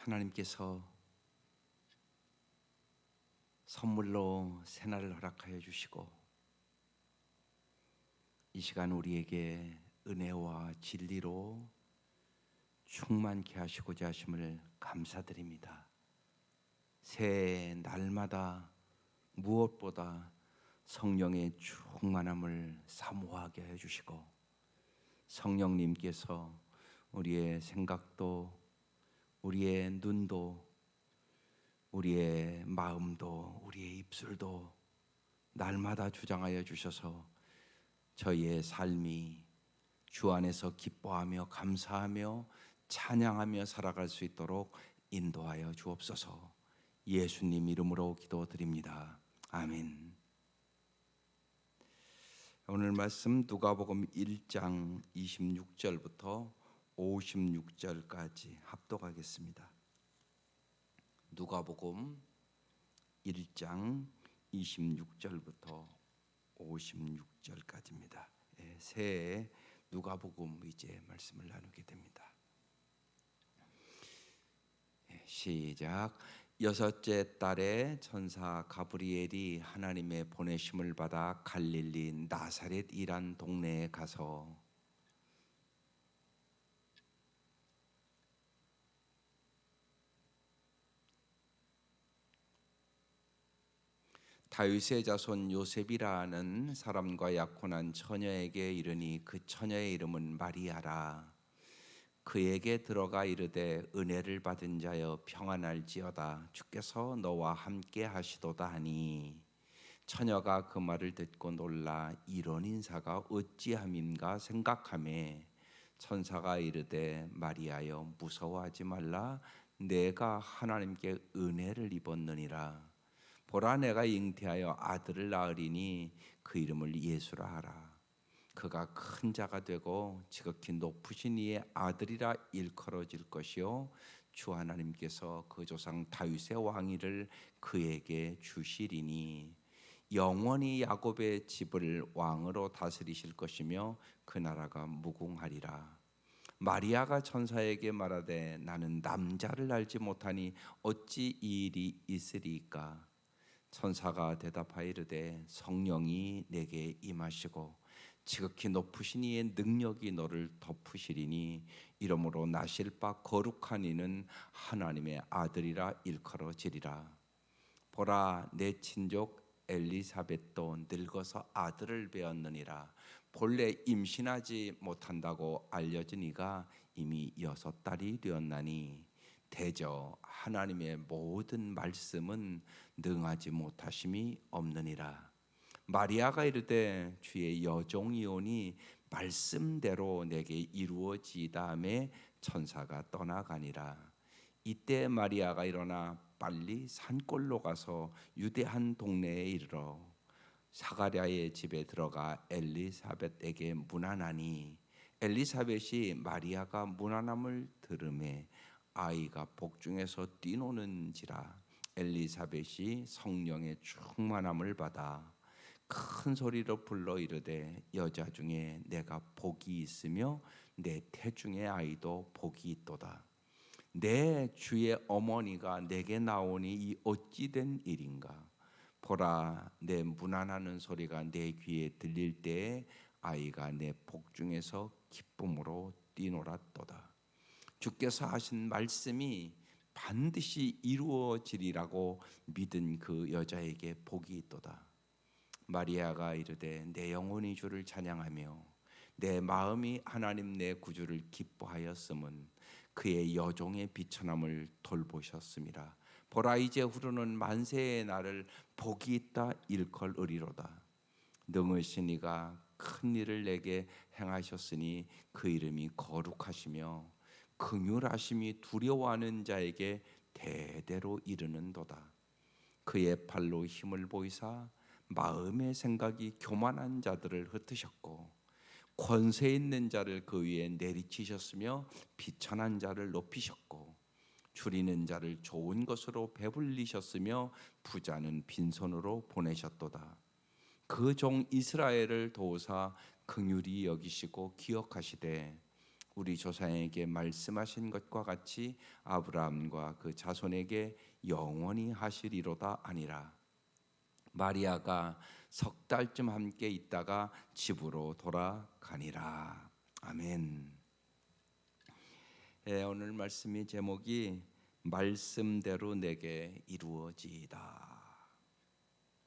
하나님께서 선물로 새날을 허락하여 주시고 이 시간 우리에게 은혜와 진리로 충만케 하시고자 하심을 감사드립니다. 새 날마다 무엇보다 성령의 충만함을 사모하게 해주시고 성령님께서 우리의 생각도 우리의 눈도 우리의 마음도 우리의 입술도 날마다 주장하여 주셔서 저희의 삶이 주 안에서 기뻐하며 감사하며 찬양하며 살아갈 수 있도록 인도하여 주옵소서. 예수님 이름으로 기도드립니다. 아멘. 오늘 말씀 누가복음 1장 26절부터 56절까지 합독하겠습니다. 누가복음 1장 26절부터 56절까지입니다. 새해 누가복음 이제 말씀을 나누게 됩니다. 시작. 여섯째 달에 천사 가브리엘이 하나님의 보내심을 받아 갈릴리 나사렛이란 동네에 가서 다윗의 자손 요셉이라는 사람과 약혼한 처녀에게 이르니 그 처녀의 이름은 마리아라. 그에게 들어가 이르되 은혜를 받은 자여 평안할지어다. 주께서 너와 함께 하시도다 하니 처녀가 그 말을 듣고 놀라 이런 인사가 어찌함인가 생각하매 천사가 이르되 마리아여 무서워하지 말라. 내가 하나님께 은혜를 입었느니라. 보라 내가 잉태하여 아들을 낳으리니 그 이름을 예수라 하라. 그가 큰 자가 되고 지극히 높으신 이의 아들이라 일컬어질 것이요 주 하나님께서 그 조상 다윗의 왕위를 그에게 주시리니 영원히 야곱의 집을 왕으로 다스리실 것이며 그 나라가 무궁하리라. 마리아가 천사에게 말하되 나는 남자를 알지 못하니 어찌 이 일이 있으리이까. 천사가 대답하여 이르되 성령이 내게 임하시고 지극히 높으신 이의 능력이 너를 덮으시리니 이러므로 나실 바 거룩한 이는 하나님의 아들이라 일컬어지리라. 보라 내 친족 엘리사벳도 늙어서 아들을 배었느니라. 본래 임신하지 못한다고 알려진 이가 이미 6달이 되었나니 대저 하나님의 모든 말씀은 능하지 못하심이 없느니라. 마리아가 이르되 주의 여종이오니 말씀대로 내게 이루어지이다 하매 천사가 떠나가니라. 이때 마리아가 일어나 빨리 산골로 가서 유대 한 동네에 이르러 사가랴의 집에 들어가 엘리사벳에게 문안하니 엘리사벳이 마리아가 문안함을 들음에 아이가 복중에서 뛰노는지라. 엘리사벳이 성령의 충만함을 받아 큰 소리로 불러 이르되 여자 중에 내가 복이 있으며 내 태중의 아이도 복이 있도다. 내 주의 어머니가 내게 나오니 이 어찌 된 일인가. 보라 내 문안하는 소리가 내 귀에 들릴 때에 아이가 내 복중에서 기쁨으로 뛰놀았도다. 주께서 하신 말씀이 반드시 이루어지리라고 믿은 그 여자에게 복이 있도다. 마리아가 이르되 내 영혼이 주를 찬양하며 내 마음이 하나님 내 구주를 기뻐하였음은 그의 여종의 비천함을 돌보셨음이라. 보라 이제 후로는 만세의 날을 복이 있다 일컬으리로다. 능으신 이가 큰 일을 내게 행하셨으니 그 이름이 거룩하시며 긍휼하심이 두려워하는 자에게 대대로 이르는도다. 그의 팔로 힘을 보이사 마음의 생각이 교만한 자들을 흩으셨고 권세 있는 자를 그 위에 내리치셨으며 비천한 자를 높이셨고 줄이는 자를 좋은 것으로 배불리셨으며 부자는 빈손으로 보내셨도다. 그 종 이스라엘을 도우사 긍휼히 여기시고 기억하시되 우리 조상에게 말씀하신 것과 같이 아브라함과 그 자손에게 영원히 하시리로다 아니라. 마리아가 석 달쯤 함께 있다가 집으로 돌아가니라. 아멘. 오늘 말씀의 제목이 말씀대로 내게 이루어지이다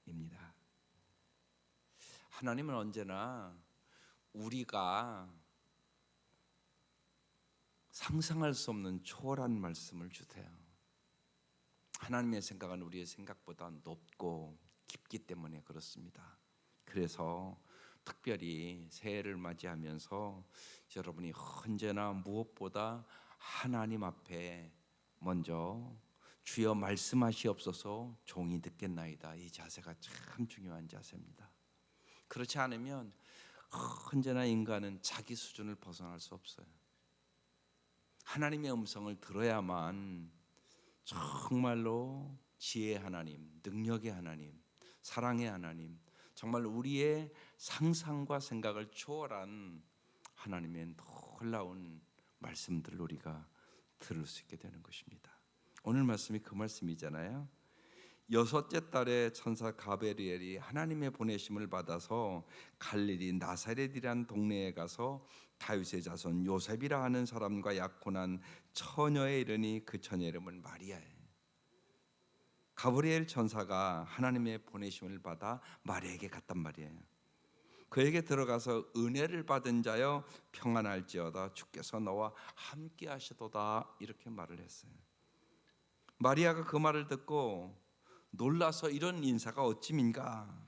입니다. 하나님은 언제나 우리가 상상할 수 없는 초월한 말씀을 주세요. 하나님의 생각은 우리의 생각보다 높고 깊기 때문에 그렇습니다. 그래서 특별히 새해를 맞이하면서 여러분이 언제나 무엇보다 하나님 앞에 먼저 주여 말씀하시옵소서 종이 듣겠나이다, 이 자세가 참 중요한 자세입니다. 그렇지 않으면 언제나 인간은 자기 수준을 벗어날 수 없어요. 하나님의 음성을 들어야만 정말로 지혜의 하나님, 능력의 하나님, 사랑의 하나님, 정말 우리의 상상과 생각을 초월한 하나님의 놀라운 말씀들을 우리가 들을 수 있게 되는 것입니다. 오늘 말씀이 그 말씀이잖아요. 여섯째 달에 천사 가브리엘이 하나님의 보내심을 받아서 갈릴리 나사렛이란 동네에 가서 다윗의 자손 요셉이라 하는 사람과 약혼한 처녀에 이르니 그 처녀 이름은 마리아예요. 가브리엘 천사가 하나님의 보내심을 받아 마리아에게 갔단 말이에요. 그에게 들어가서 은혜를 받은 자여 평안할지어다, 주께서 너와 함께 하시도다, 이렇게 말을 했어요. 마리아가 그 말을 듣고 놀라서 이런 인사가 어찌민가.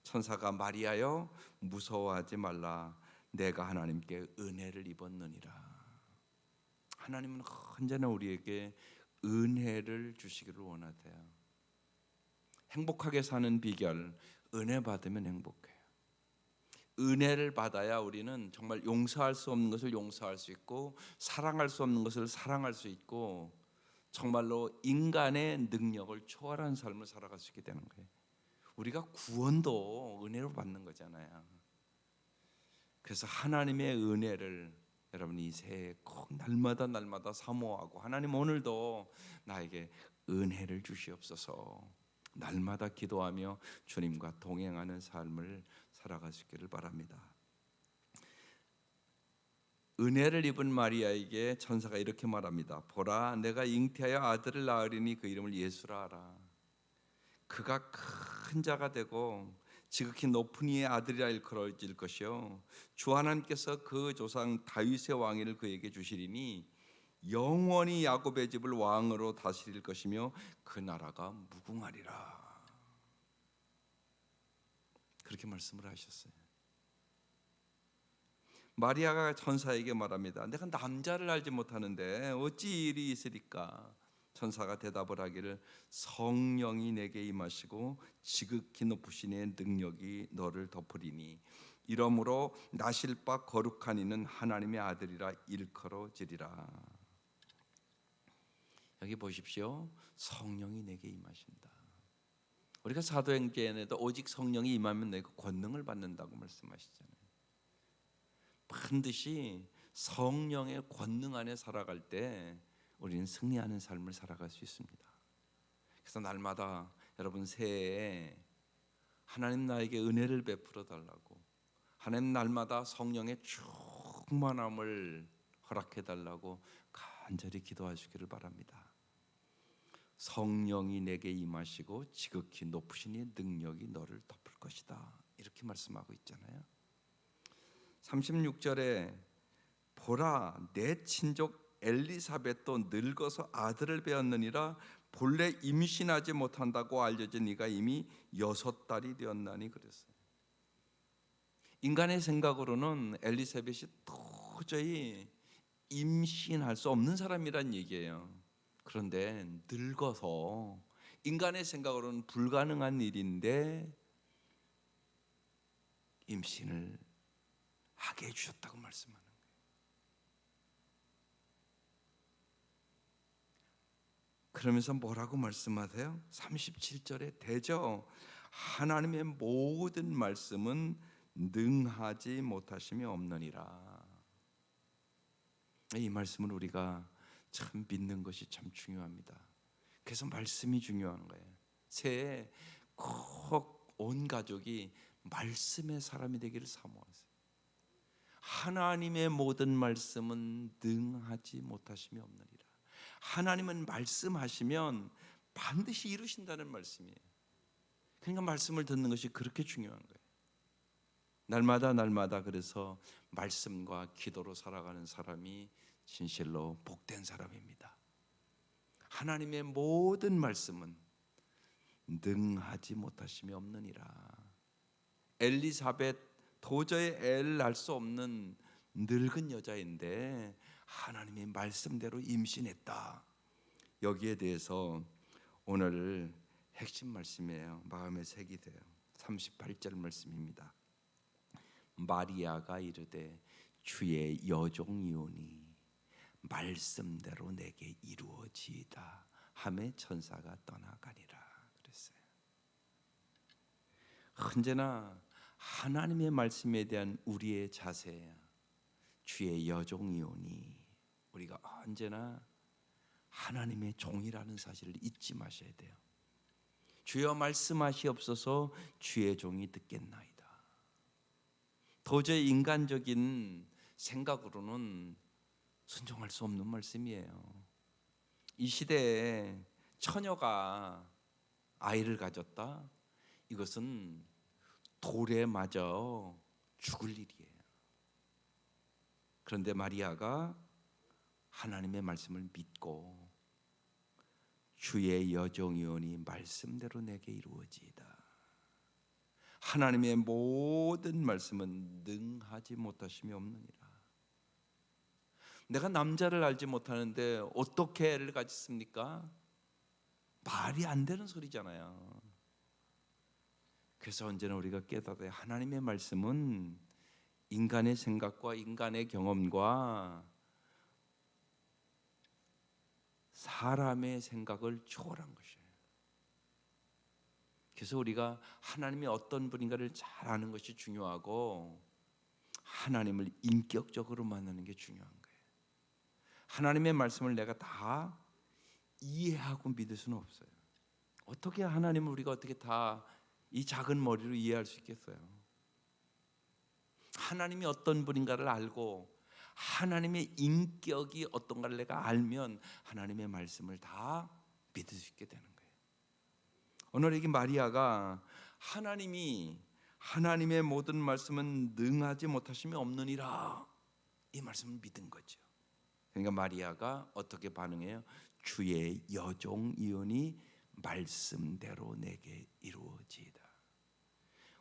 천사가 마리아여 무서워하지 말라, 내가 하나님께 은혜를 입었느니라. 하나님은 언제나 우리에게 은혜를 주시기를 원하세요. 행복하게 사는 비결, 은혜 받으면 행복해요. 은혜를 받아야 우리는 정말 용서할 수 없는 것을 용서할 수 있고, 사랑할 수 없는 것을 사랑할 수 있고, 정말로 인간의 능력을 초월한 삶을 살아갈 수 있게 되는 거예요. 우리가 구원도 은혜로 받는 거잖아요. 그래서 하나님의 은혜를 여러분이 이 새해 꼭 날마다 사모하고, 하나님 오늘도 나에게 은혜를 주시옵소서, 날마다 기도하며 주님과 동행하는 삶을 살아갈 수 있기를 바랍니다. 은혜를 입은 마리아에게 천사가 이렇게 말합니다. 보라, 내가 잉태하여 아들을 낳으리니 그 이름을 예수라 하라. 그가 큰 자가 되고 지극히 높은 이의 아들이라 일컬어질 것이요, 주 하나님께서 그 조상 다윗의 왕위를 그에게 주시리니 영원히 야곱의 집을 왕으로 다스릴 것이며 그 나라가 무궁하리라. 그렇게 말씀을 하셨어요. 마리아가 천사에게 말합니다. 내가 남자를 알지 못하는데 어찌 일이 있으리까? 천사가 대답을 하기를, 성령이 내게 임하시고 지극히 높으신 이의 능력이 너를 덮으리니 이러므로 나실 바 거룩한 이는 하나님의 아들이라 일컬어지리라. 여기 보십시오. 성령이 내게 임하신다. 우리가 사도행전에도 오직 성령이 임하면 내가 권능을 받는다고 말씀하시잖아요. 반드시 성령의 권능 안에 살아갈 때 우리는 승리하는 삶을 살아갈 수 있습니다. 그래서 날마다 여러분 새해에 하나님 나에게 은혜를 베풀어 달라고, 하나님 날마다 성령의 충만함을 허락해 달라고 간절히 기도하시기를 바랍니다. 성령이 내게 임하시고 지극히 높으신 이의 능력이 너를 덮을 것이다, 이렇게 말씀하고 있잖아요. 36절에 보라, 내 친족 엘리사벳도 늙어서 아들을 배었느니라, 본래 임신하지 못한다고 알려진 이가 이미 6달이 되었나니 그랬어요. 인간의 생각으로는 엘리사벳이 도저히 임신할 수 없는 사람이란 얘기예요. 그런데 늙어서 인간의 생각으로는 불가능한 일인데 임신을 하게 해주셨다고 말씀하는 거예요. 그러면서 뭐라고 말씀하세요? 37절에 대저 하나님의 모든 말씀은 능하지 못하심이 없느니라. 이 말씀을 우리가 참 믿는 것이 참 중요합니다. 그래서 말씀이 중요한 거예요. 새해 꼭 온 가족이 말씀의 사람이 되기를 사모하세요. 하나님의 모든 말씀은 능하지 못하심이 없느니라. 하나님은 말씀하시면 반드시 이루신다는 말씀이에요. 그러니까 말씀을 듣는 것이 그렇게 중요한 거예요. 날마다 그래서 말씀과 기도로 살아가는 사람이 진실로 복된 사람입니다. 하나님의 모든 말씀은 능하지 못하심이 없느니라. 엘리사벳 도저히 애를 낳을 수 없는 늙은 여자인데 하나님의 말씀대로 임신했다. 여기에 대해서 오늘 핵심 말씀이에요. 마음에 새기 돼요. 38절 말씀입니다. 마리아가 이르되 주의 여종이오니 말씀대로 내게 이루어지이다 하매 천사가 떠나가니라 그랬어요. 언제나 하나님의 말씀에 대한 우리의 자세, 주의 여종이오니, 우리가 언제나 하나님의 종이라는 사실을 잊지 마셔야 돼요. 주여 말씀하시옵소서, 주의 종이 듣겠나이다. 도저히 인간적인 생각으로는 순종할 수 없는 말씀이에요. 이 시대에 처녀가 아이를 가졌다, 이것은 돌에 맞아 죽을 일이에요. 그런데 마리아가 하나님의 말씀을 믿고 주의 여종이오니 말씀대로 내게 이루어지이다. 하나님의 모든 말씀은 능하지 못하심이 없느니라. 내가 남자를 알지 못하는데 어떻게 애를 가졌습니까? 말이 안 되는 소리잖아요. 그래서 언제나 우리가 깨닫아야 하나님의 말씀은 인간의 생각과 인간의 경험과 사람의 생각을 초월한 것이에요. 그래서 우리가 하나님이 어떤 분인가를 잘 아는 것이 중요하고 하나님을 인격적으로 만나는 게 중요한 거예요. 하나님의 말씀을 내가 다 이해하고 믿을 수는 없어요. 어떻게 하나님을 우리가 어떻게 다 이 작은 머리로 이해할 수 있겠어요? 하나님이 어떤 분인가를 알고 하나님의 인격이 어떤가를 내가 알면 하나님의 말씀을 다 믿을 수 있게 되는 거예요. 오늘 여기 마리아가 하나님의 모든 말씀은 능하지 못하심이 없느니라, 이 말씀을 믿은 거죠. 그러니까 마리아가 어떻게 반응해요? 주의 여종이오니 말씀대로 내게 이루어지이다.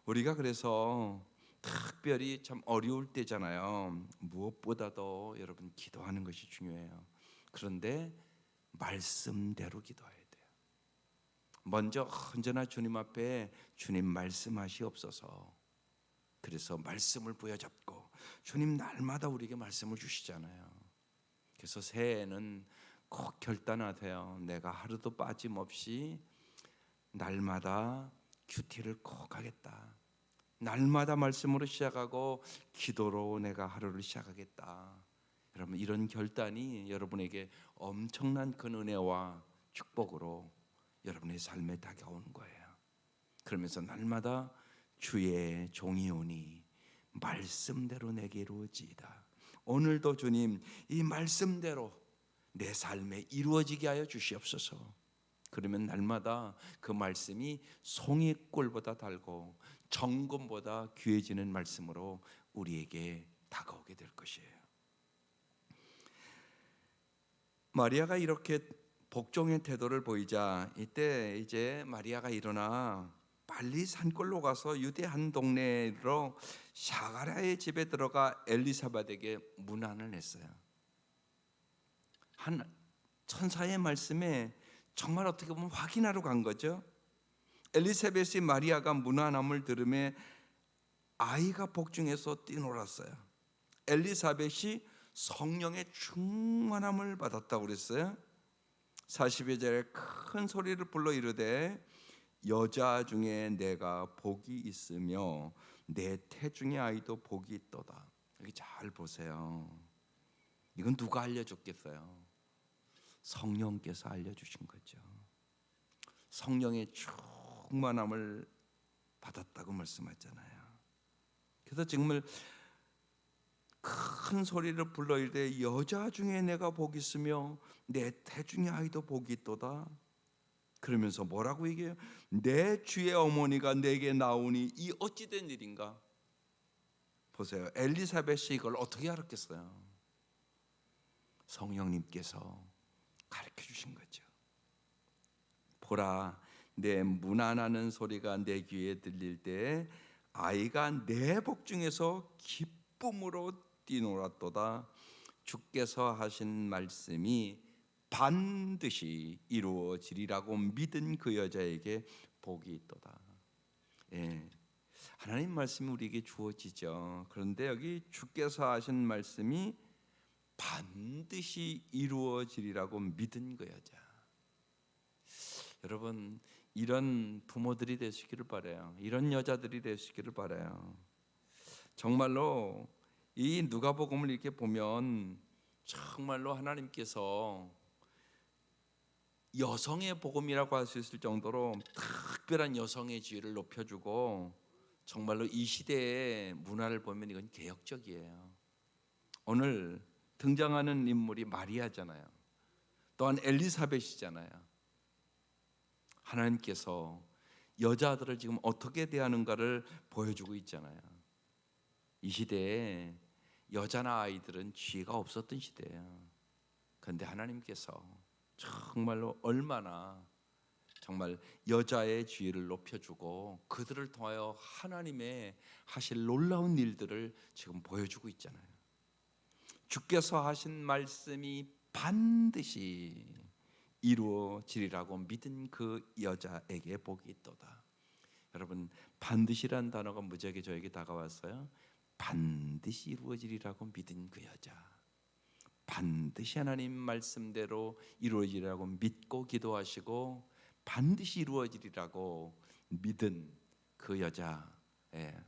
우리가 그래서 특별히 참 어려울 때잖아요. 무엇보다도 여러분 기도하는 것이 중요해요. 그런데 말씀대로 기도해야 돼요. 먼저 언제나 주님 앞에 주님 말씀하시옵소서. 그래서 말씀을 부여잡고 주님 날마다 우리에게 말씀을 주시잖아요. 그래서 새해에는 꼭 결단하세요. 내가 하루도 빠짐없이 날마다 큐티를 꼭 하겠다. 날마다 말씀으로 시작하고 기도로 내가 하루를 시작하겠다. 여러분, 이런 결단이 여러분에게 엄청난 큰 은혜와 축복으로 여러분의 삶에 다가오는 거예요. 그러면서 날마다 주의 종이 오니 말씀대로 내게 이루어지이다. 오늘도 주님 이 말씀대로 내 삶에 이루어지게 하여 주시옵소서. 그러면 날마다 그 말씀이 송이꿀보다 달고 정금보다 귀해지는 말씀으로 우리에게 다가오게 될 것이에요. 마리아가 이렇게 복종의 태도를 보이자 이때 이제 마리아가 일어나 빨리 산골로 가서 유대 한 동네로 샤가랴의 집에 들어가 엘리사벳에게 문안을 냈어요. 한 천사의 말씀에 정말 어떻게 보면 확인하러 간 거죠. 엘리사벳이 마리아가 문안함을 들음에 아이가 복중해서 뛰놀았어요. 엘리사벳이 성령의 충만함을 받았다고 그랬어요. 40여 절에 큰 소리를 불러 이르되 여자 중에 내가 복이 있으며 내 태중의 아이도 복이 있도다. 여기 잘 보세요. 이건 누가 알려줬겠어요? 성령께서 알려주신 거죠. 성령의 충만함을 받았다고 말씀하잖아요. 그래서 정말 큰 소리를 불러 이르되 여자 중에 내가 복이 있으며 내 태중의 아이도 복이 있도다. 그러면서 뭐라고 얘기해요? 내 주의 어머니가 내게 나오니 이 어찌 된 일인가? 보세요. 엘리사벳이 이걸 어떻게 알았겠어요? 성령님께서 가르쳐 주신 거죠. 보라, 내 문안하는 소리가 내 귀에 들릴 때 아이가 내 복중에서 기쁨으로 뛰놀았도다. 주께서 하신 말씀이 반드시 이루어지리라고 믿은 그 여자에게 복이 있도다. 예, 하나님 말씀이 우리에게 주어지죠. 그런데 여기 주께서 하신 말씀이 반드시 이루어지리라고 믿은 그 여자. 여러분, 이런 부모들이 되시기를 바라요. 이런 여자들이 되시기를 바라요. 정말로 이 누가복음을 이렇게 보면 정말로 하나님께서 여성의 복음이라고 할 수 있을 정도로 특별한 여성의 지위를 높여주고, 정말로 이 시대의 문화를 보면 이건 개혁적이에요. 오늘 등장하는 인물이 마리아잖아요. 또한 엘리사벳이잖아요. 하나님께서 여자들을 지금 어떻게 대하는가를 보여주고 있잖아요. 이 시대에 여자나 아이들은 지혜가 없었던 시대예요. 그런데 하나님께서 정말로 얼마나 정말 여자의 지혜를 높여주고 그들을 통하여 하나님의 하실 놀라운 일들을 지금 보여주고 있잖아요. 주께서 하신 말씀이 반드시 이루어지리라고 믿은 그 여자에게 복이 있도다. 여러분, 반드시란 단어가 무지하게 저에게 다가왔어요. 반드시 이루어지리라고 믿은 그 여자, 반드시 하나님 말씀대로 이루어지리라고 믿고 기도하시고 반드시 이루어지리라고 믿은 그 여자,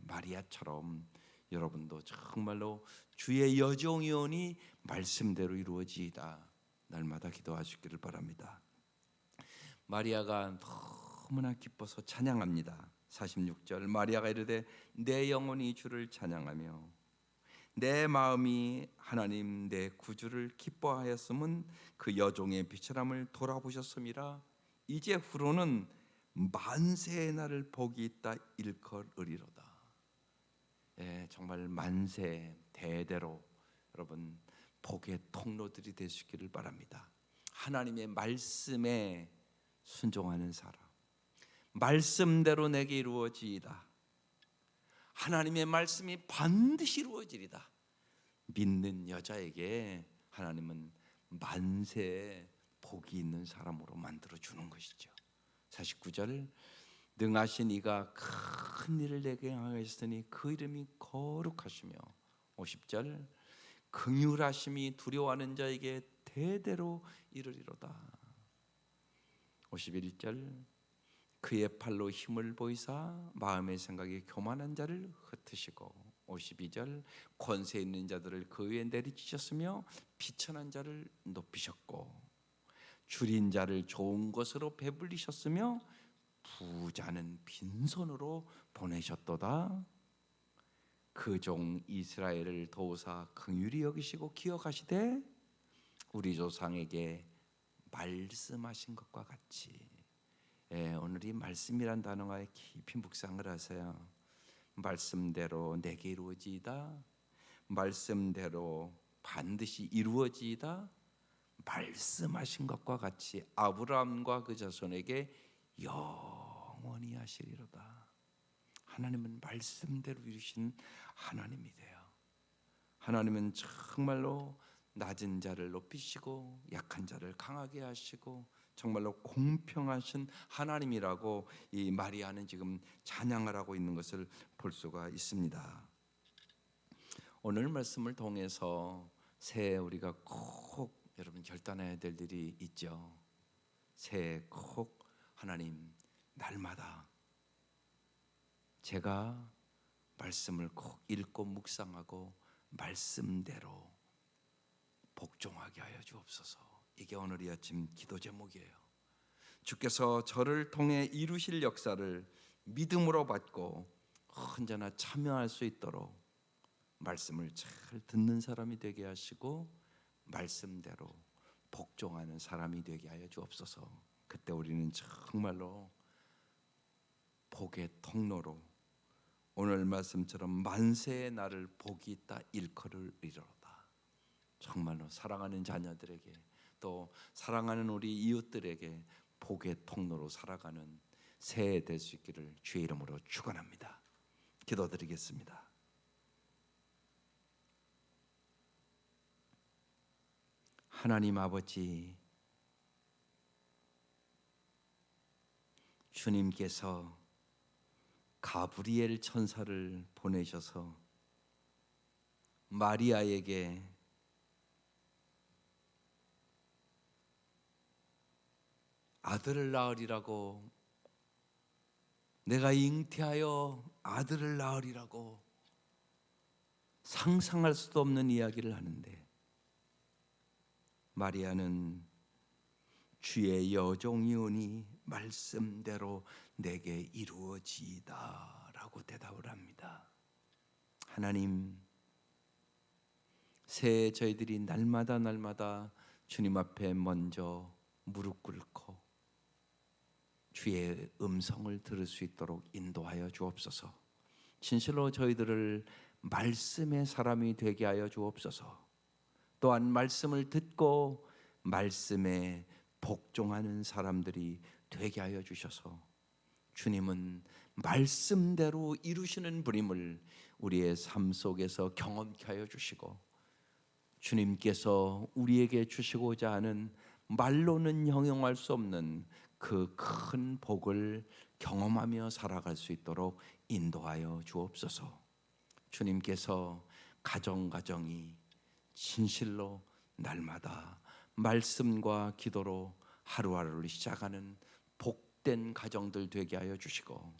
마리아처럼 여러분도 정말로 주의 여종이오니 말씀대로 이루어지이다 날마다 기도하시기를 바랍니다. 마리아가 너무나 기뻐서 찬양합니다. 46절, 마리아가 이르되 내 영혼이 주를 찬양하며 내 마음이 하나님 내 구주를 기뻐하였음은 그 여종의 비천함을 돌아보셨음이라. 이제 후로는 만세의 날을 복이 있다 일컬으리로다. 정말 만세 대대로 여러분 복의 통로들이 되시기를 바랍니다. 하나님의 말씀에 순종하는 사람, 말씀대로 내게 이루어지이다. 하나님의 말씀이 반드시 이루어지리다. 믿는 여자에게 하나님은 만세의 복이 있는 사람으로 만들어 주는 것이죠. 49절, 능하신 이가 큰 일을 내게 행하셨으니 그 이름이 거룩하시며. 50절, 긍휼하심이 두려워하는 자에게 대대로 이르리로다. 51절, 그의 팔로 힘을 보이사 마음의 생각이 교만한 자를 흩으시고. 52절, 권세 있는 자들을 그 위에 내리치셨으며 비천한 자를 높이셨고 줄인 자를 좋은 것으로 배불리셨으며 부자는 빈손으로 보내셨도다. 그 종 이스라엘을 도우사 긍휼히 여기시고 기억하시되 우리 조상에게 말씀하신 것과 같이. 오늘 이 말씀이란 단어가 깊이 묵상을 하세요. 말씀대로 내게 이루어지이다. 말씀대로 반드시 이루어지이다. 말씀하신 것과 같이 아브라함과 그 자손에게 영원히 하시리로다. 하나님은 말씀대로 이루신 하나님이 돼요. 하나님은 정말로 낮은 자를 높이시고 약한 자를 강하게 하시고 정말로 공평하신 하나님이라고 이 마리아는 지금 찬양을 하고 있는 것을 볼 수가 있습니다. 오늘 말씀을 통해서 새해 우리가 꼭 여러분 결단해야 될 일이 있죠. 새해 꼭 하나님 날마다 제가 말씀을 꼭 읽고 묵상하고 말씀대로 복종하게 하여 주옵소서. 이게 오늘 이 아침 기도 제목이에요. 주께서 저를 통해 이루실 역사를 믿음으로 받고 언제나 참여할 수 있도록 말씀을 잘 듣는 사람이 되게 하시고 말씀대로 복종하는 사람이 되게 하여 주옵소서. 그때 우리는 정말로 복의 통로로 오늘 말씀처럼 만세의 날을 복이 있다 일컬을 이르로다. 정말로 사랑하는 자녀들에게 또 사랑하는 우리 이웃들에게 복의 통로로 살아가는 새해 될 수 있기를 주의 이름으로 축원합니다. 기도드리겠습니다. 하나님 아버지, 주님께서 가브리엘 천사를 보내셔서 마리아에게 아들을 낳으리라고, 내가 잉태하여 아들을 낳으리라고 상상할 수도 없는 이야기를 하는데, 마리아는 주의 여종이오니 말씀대로 내게 이루어지이다 라고 대답을 합니다. 하나님, 새해 저희들이 날마다 주님 앞에 먼저 무릎 꿇고 주의 음성을 들을 수 있도록 인도하여 주옵소서. 진실로 저희들을 말씀의 사람이 되게 하여 주옵소서. 또한 말씀을 듣고 말씀에 복종하는 사람들이 되게 하여 주셔서 주님은 말씀대로 이루시는 분임을 우리의 삶 속에서 경험케 하여 주시고, 주님께서 우리에게 주시고자 하는 말로는 형용할 수 없는 그 큰 복을 경험하며 살아갈 수 있도록 인도하여 주옵소서. 주님께서 가정이 진실로 날마다 말씀과 기도로 하루하루를 시작하는 복된 가정들 되게 하여 주시고,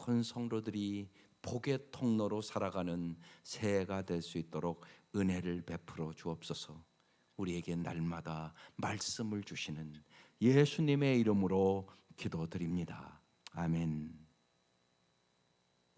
온 성도들이 복의 통로로 살아가는 새해가 될 수 있도록 은혜를 베풀어 주옵소서. 우리에게 날마다 말씀을 주시는 예수님의 이름으로 기도드립니다. 아멘.